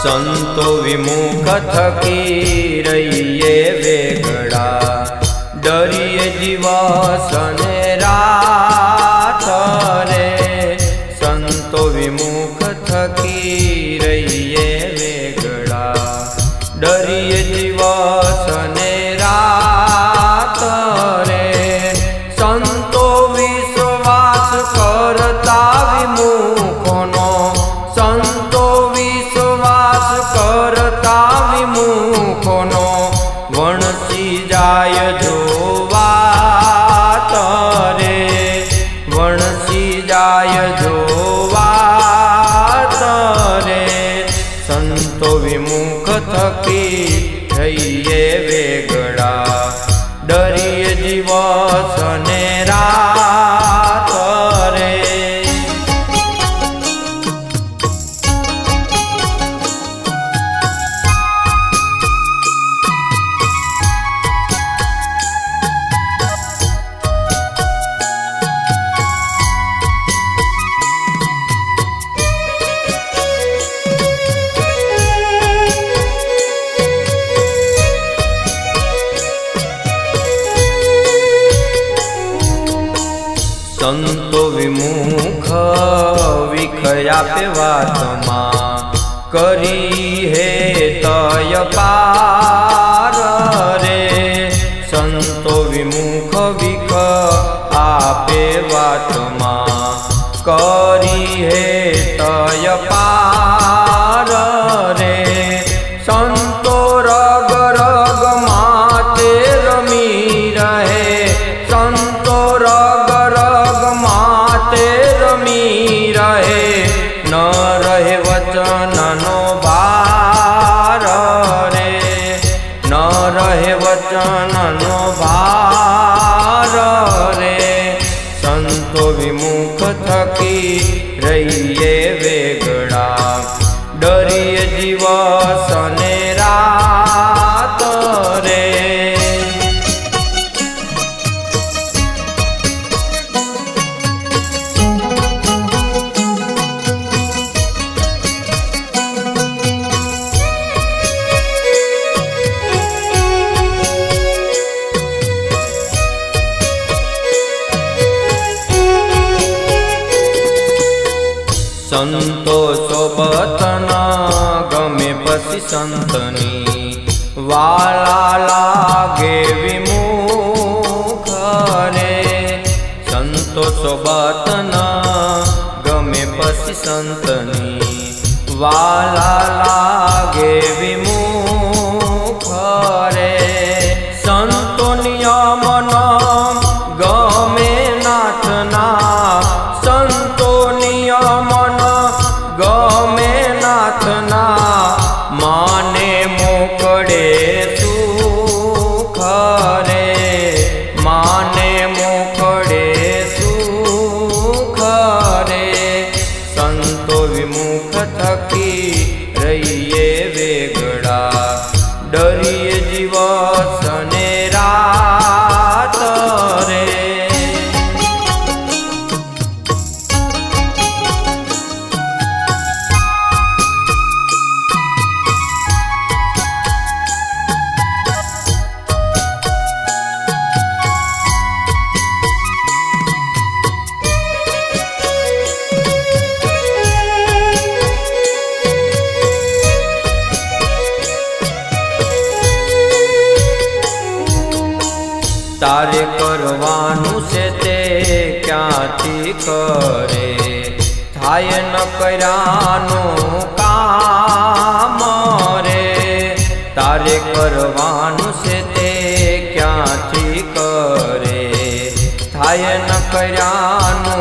संतो विमुख थकी रहिए वेगड़ा, डरिए दिवस ने रात रे। संतो विमुख थकी रहिए वेगड़ा, डरिए दिवस ने रात रे। संतो विश्वास करता विमुखोनो, संतो विश्वास करता विमुखोनो, वणसी जाय जो वात रे। वणसी जाय जो वात रे। संतो विमुख थकी रहिए वेगड़ा, डरिए दिवस ने रात रे। संतो विमुख विखया पे वातमा, करी है तय पार रे। संतो विमुख विख आपे वातमा, करी है तय पार रे। संतो रग रग माते रमी रहे, संतो रग रग माते रमी रहे। न रहे वचन नो भार रे, न रहे वचन नो भार रे। संतो विमुख थकी रहिए वेगड़ा, डरिए दिवस ने रात रे। संतो सोबतना गमे पसी संतनी, वाला लागे विमुख रे। संतो सोबतना गमे पसी संतनी, वाला लागे विमुख रे। संतो नियमन गमे नाथना, संतो नियमन गमे नाथना। माने मोकड़े सुख रे, माने मोकड़े सुख रे। संतो विमुख थकी रहिए वेगड़ा, डरिए दिवस ने रात रे। तारे करवानु से ते क्यांथी करे, थाय न कर्यानो काम रे। तारे करवानु से ते क्यांथी करे, थाय न कर्यानो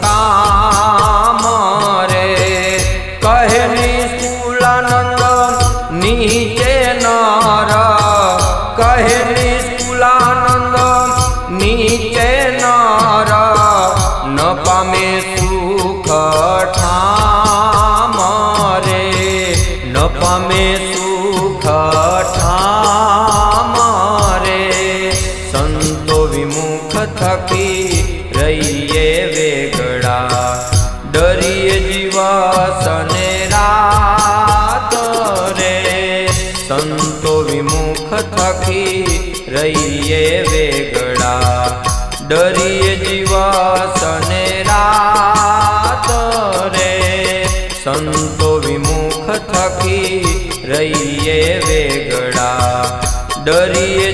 काम रे। कहे निष्कुलानंद नीचे नर, कहे निष्कुलानंद नीचे नर। न पामे सुख ठाम रे, न पामे सुख ठाम रे। संतो विमुख थकी रहिए वे ડરીએ દિવસ ને રાત રે સંતો વિમુખ થકી રહીએ વેગળા ડરીએ